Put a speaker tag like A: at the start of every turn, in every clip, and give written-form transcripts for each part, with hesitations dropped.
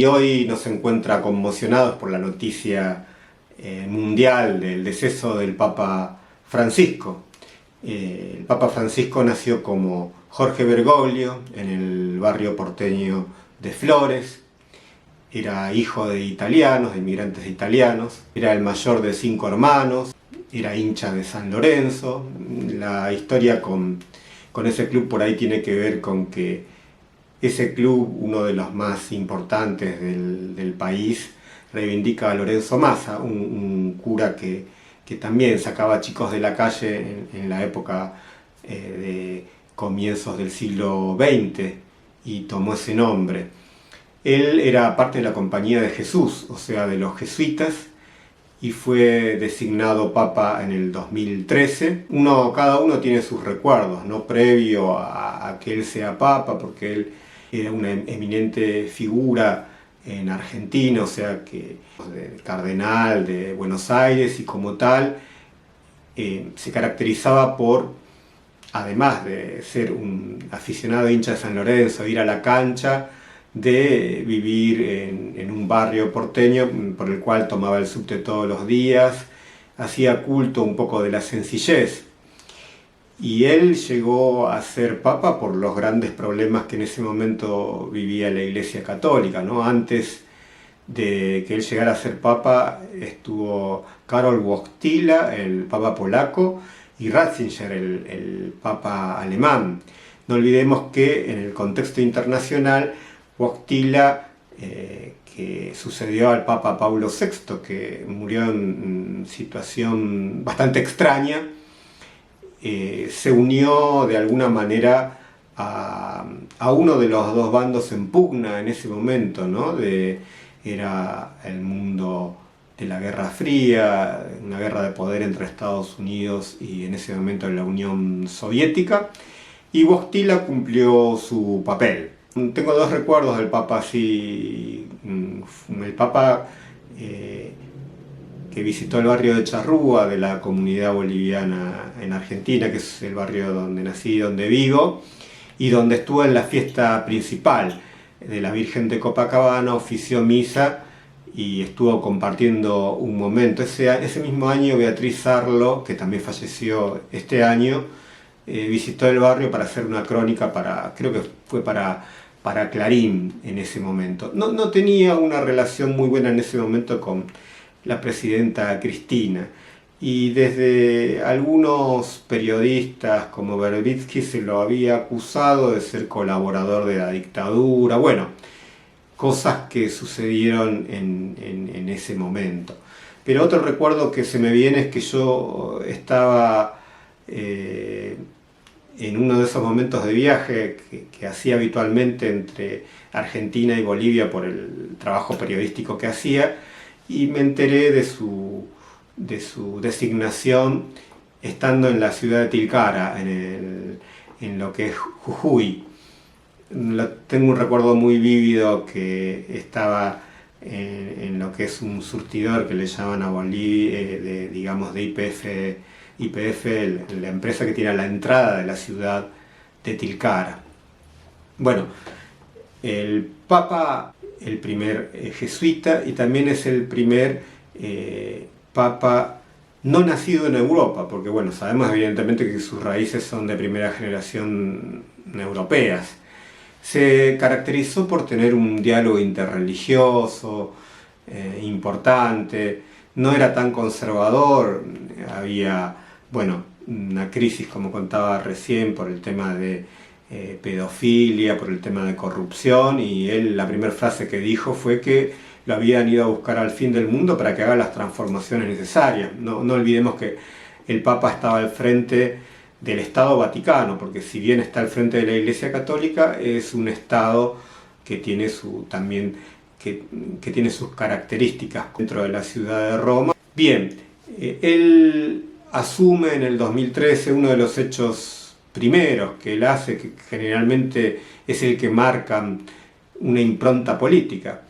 A: Y hoy nos encuentra conmocionados por la noticia mundial del deceso del Papa Francisco. El Papa Francisco nació como Jorge Bergoglio en el barrio porteño de Flores. Era hijo de italianos, de inmigrantes italianos. Era el mayor de 5 hermanos. Era hincha de San Lorenzo. La historia con ese club por ahí tiene que ver con que ese club, uno de los más importantes del país, reivindica a Lorenzo Massa, un cura que también sacaba chicos de la calle en la época de comienzos del siglo XX y tomó ese nombre. Él era parte de la Compañía de Jesús, o sea, de los jesuitas, y fue designado papa en el 2013. Cada uno tiene sus recuerdos, ¿no? Previo a que él sea papa, porque él era una eminente figura en Argentina, o sea que cardenal de Buenos Aires, y como tal se caracterizaba por, además de ser un aficionado hincha de San Lorenzo, ir a la cancha, de vivir en un barrio porteño por el cual tomaba el subte todos los días, hacía culto un poco de la sencillez. Y él llegó a ser papa por los grandes problemas que en ese momento vivía la Iglesia Católica, ¿no? Antes de que él llegara a ser papa estuvo Karol Wojtyła, el papa polaco, y Ratzinger, el papa alemán. No olvidemos que en el contexto internacional, Wojtyła, que sucedió al papa Pablo VI, que murió en situación bastante extraña, se unió de alguna manera a uno de los dos bandos en pugna en ese momento, ¿no? Era el mundo de la Guerra Fría, una guerra de poder entre Estados Unidos y en ese momento la Unión Soviética, y Wojtyła cumplió su papel. Tengo dos recuerdos del Papa así. El Papa que visitó el barrio de Charrúa, de la comunidad boliviana en Argentina, que es el barrio donde nací, donde vivo, y donde estuvo en la fiesta principal de la Virgen de Copacabana, ofició misa y estuvo compartiendo un momento. Ese mismo año Beatriz Arlo, que también falleció este año, visitó el barrio para hacer una crónica, creo que fue para Clarín en ese momento. No tenía una relación muy buena en ese momento con la presidenta Cristina, y desde algunos periodistas como Berbitsky se lo había acusado de ser colaborador de la dictadura, bueno, cosas que sucedieron en ese momento. Pero otro recuerdo que se me viene es que yo estaba en uno de esos momentos de viaje que hacía habitualmente entre Argentina y Bolivia por el trabajo periodístico que hacía, y me enteré de su designación estando en la ciudad de Tilcara, en lo que es Jujuy. Tengo un recuerdo muy vívido que estaba en lo que es un surtidor que le llaman a Bolivia, de YPF, la empresa que tiene a la entrada de la ciudad de Tilcara. Bueno, el Papa, el primer jesuita, y también es el primer papa no nacido en Europa, porque bueno, sabemos evidentemente que sus raíces son de primera generación europeas. Se caracterizó por tener un diálogo interreligioso importante, no era tan conservador, había, bueno, una crisis, como contaba recién, por el tema de pedofilia, por el tema de corrupción, y él, la primera frase que dijo fue que lo habían ido a buscar al fin del mundo para que haga las transformaciones necesarias. No olvidemos que el Papa estaba al frente del Estado Vaticano, porque si bien está al frente de la Iglesia Católica, es un Estado que tiene que tiene sus características dentro de la ciudad de Roma. Bien, él asume en el 2013 uno de los hechos primeros que él hace, que generalmente es el que marca una impronta política.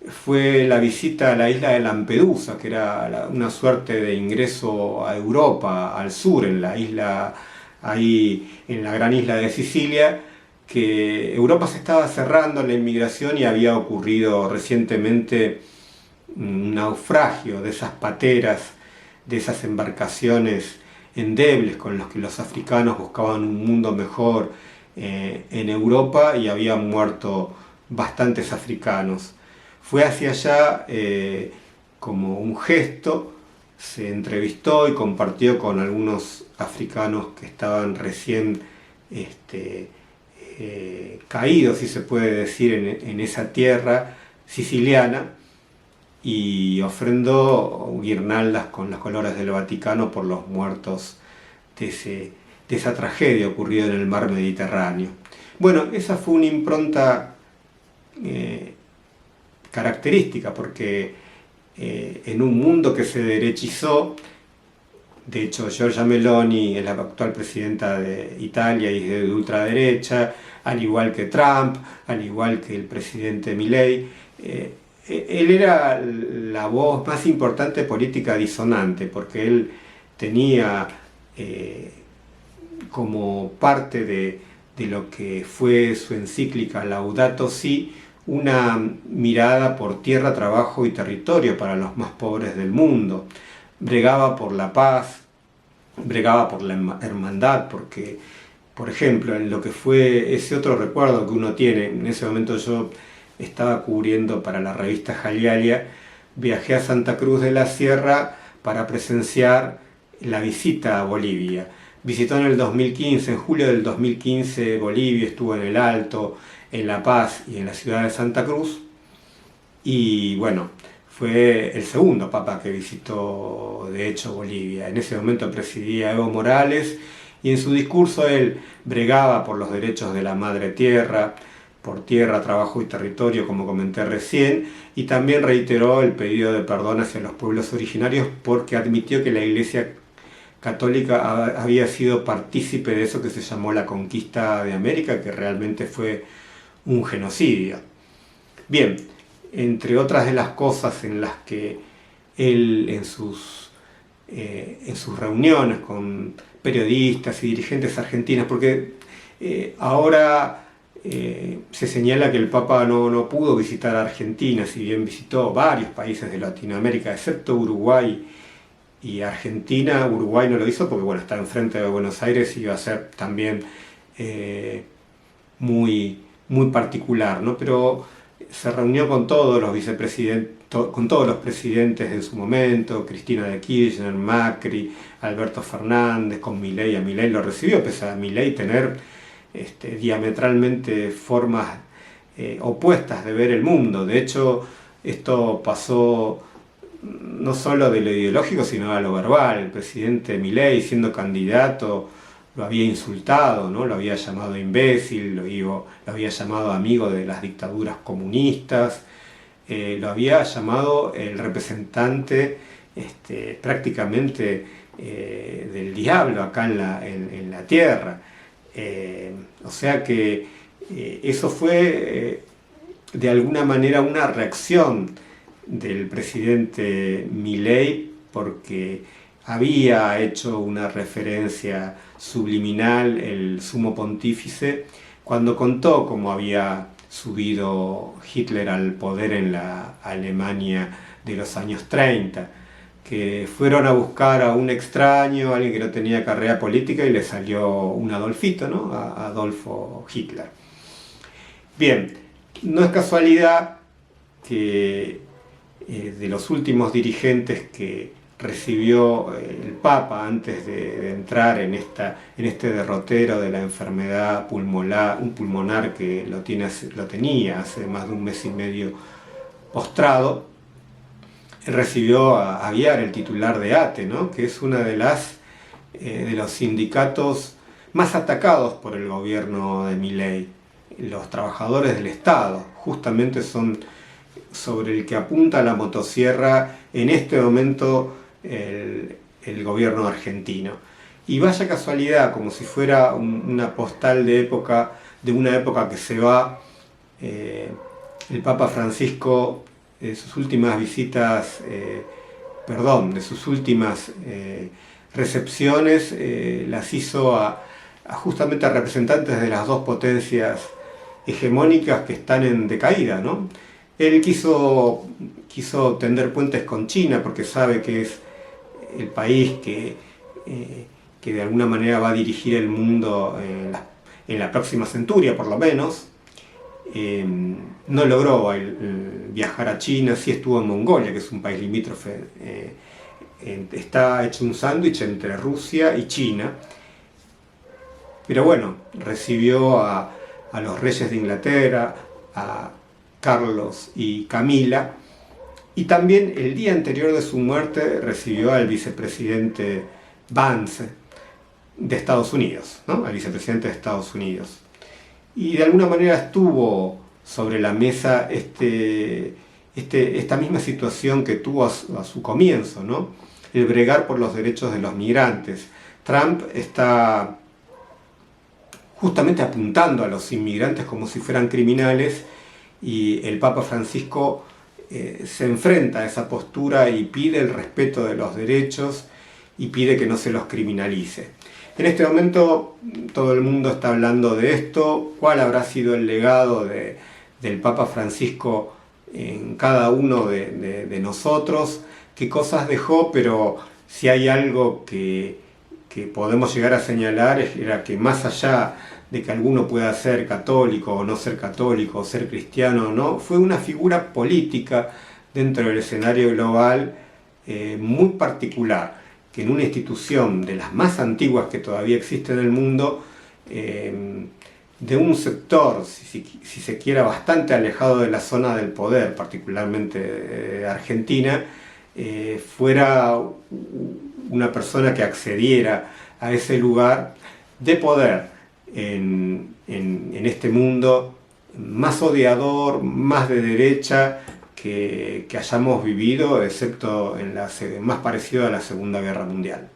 A: Fue la visita a la isla de Lampedusa, que era una suerte de ingreso a Europa, al sur, en la isla, ahí en la gran isla de Sicilia, que Europa se estaba cerrando a la inmigración y había ocurrido recientemente un naufragio de esas pateras, de esas embarcaciones endebles con los que los africanos buscaban un mundo mejor en Europa, y habían muerto bastantes africanos. Fue hacia allá como un gesto, se entrevistó y compartió con algunos africanos que estaban recién caídos, si se puede decir, en esa tierra siciliana, y ofrendó guirnaldas con los colores del Vaticano por los muertos de esa tragedia ocurrida en el mar Mediterráneo. Bueno, esa fue una impronta característica, porque en un mundo que se derechizó, de hecho Giorgia Meloni es la actual presidenta de Italia y es de ultraderecha, al igual que Trump, al igual que el presidente Milei, él era la voz más importante política disonante, porque él tenía como parte de lo que fue su encíclica Laudato Si, una mirada por tierra, trabajo y territorio para los más pobres del mundo. Bregaba por la paz, bregaba por la hermandad, porque, por ejemplo, en lo que fue ese otro recuerdo que uno tiene, en ese momento yo estaba cubriendo para la revista Jalialia, viajé a Santa Cruz de la Sierra para presenciar la visita a Bolivia. Visitó en el 2015, en julio del 2015, Bolivia, estuvo en el Alto, en La Paz y en la ciudad de Santa Cruz, y bueno, fue el segundo papa que visitó de hecho Bolivia. En ese momento presidía Evo Morales, y en su discurso él bregaba por los derechos de la madre tierra, por tierra, trabajo y territorio, como comenté recién, y también reiteró el pedido de perdón hacia los pueblos originarios, porque admitió que la Iglesia Católica había sido partícipe de eso que se llamó la conquista de América, que realmente fue un genocidio. Bien, entre otras de las cosas en las que él en sus reuniones con periodistas y dirigentes argentinos, porque ahora se señala que el Papa no pudo visitar Argentina, si bien visitó varios países de Latinoamérica, excepto Uruguay y Argentina. Uruguay no lo hizo porque bueno, está enfrente de Buenos Aires y iba a ser también muy particular, ¿no? Pero se reunió con todos los vicepresidentes, con todos los presidentes en su momento, Cristina de Kirchner, Macri, Alberto Fernández, con Milei. A Milei lo recibió, pese a Milei tener diametralmente formas opuestas de ver el mundo. De hecho, esto pasó no solo de lo ideológico, sino a lo verbal. El presidente Milei, siendo candidato, lo había insultado, ¿no? Lo había llamado imbécil, lo había llamado amigo de las dictaduras comunistas, lo había llamado el representante prácticamente del diablo acá en la tierra. O sea que eso fue de alguna manera una reacción del presidente Milei, porque había hecho una referencia subliminal el sumo pontífice cuando contó cómo había subido Hitler al poder en la Alemania de los años 30, que fueron a buscar a un extraño, alguien que no tenía carrera política, y le salió un Adolfito, ¿no? A Adolfo Hitler. Bien, no es casualidad que de los últimos dirigentes que recibió el Papa antes de entrar en este derrotero de la enfermedad pulmonar que lo tenía hace más de un mes y medio postrado, recibió a Aguiar, el titular de ATE, ¿no? Que es una de los sindicatos más atacados por el gobierno de Milei. Los trabajadores del Estado justamente son sobre el que apunta la motosierra en este momento el gobierno argentino. Y vaya casualidad, como si fuera una postal de una época que se va, el Papa Francisco, de sus últimas visitas, de sus últimas recepciones, las hizo a justamente a representantes de las dos potencias hegemónicas que están en decaída, ¿no? Él quiso tender puentes con China porque sabe que es el país que de alguna manera va a dirigir el mundo en la próxima centuria, por lo menos. No logró viajar a China, sí estuvo en Mongolia, que es un país limítrofe. Está hecho un sándwich entre Rusia y China. Pero bueno, recibió a los reyes de Inglaterra, a Carlos y Camila, y también el día anterior de su muerte recibió al vicepresidente Vance de Estados Unidos, ¿no? Al vicepresidente de Estados Unidos. Y de alguna manera estuvo sobre la mesa esta misma situación que tuvo a su comienzo, ¿no? El bregar por los derechos de los migrantes. Trump está justamente apuntando a los inmigrantes como si fueran criminales, y el Papa Francisco se enfrenta a esa postura y pide el respeto de los derechos y pide que no se los criminalice. En este momento todo el mundo está hablando de esto, cuál habrá sido el legado del Papa Francisco en cada uno de nosotros, qué cosas dejó, pero si hay algo que podemos llegar a señalar era que más allá de que alguno pueda ser católico o no ser católico, o ser cristiano o no, fue una figura política dentro del escenario global muy particular, que en una institución de las más antiguas que todavía existe en el mundo, de un sector, si se quiera, bastante alejado de la zona del poder, particularmente Argentina, fuera una persona que accediera a ese lugar de poder en este mundo más odiador, más de derecha que hayamos vivido, excepto en más parecido a la Segunda Guerra Mundial.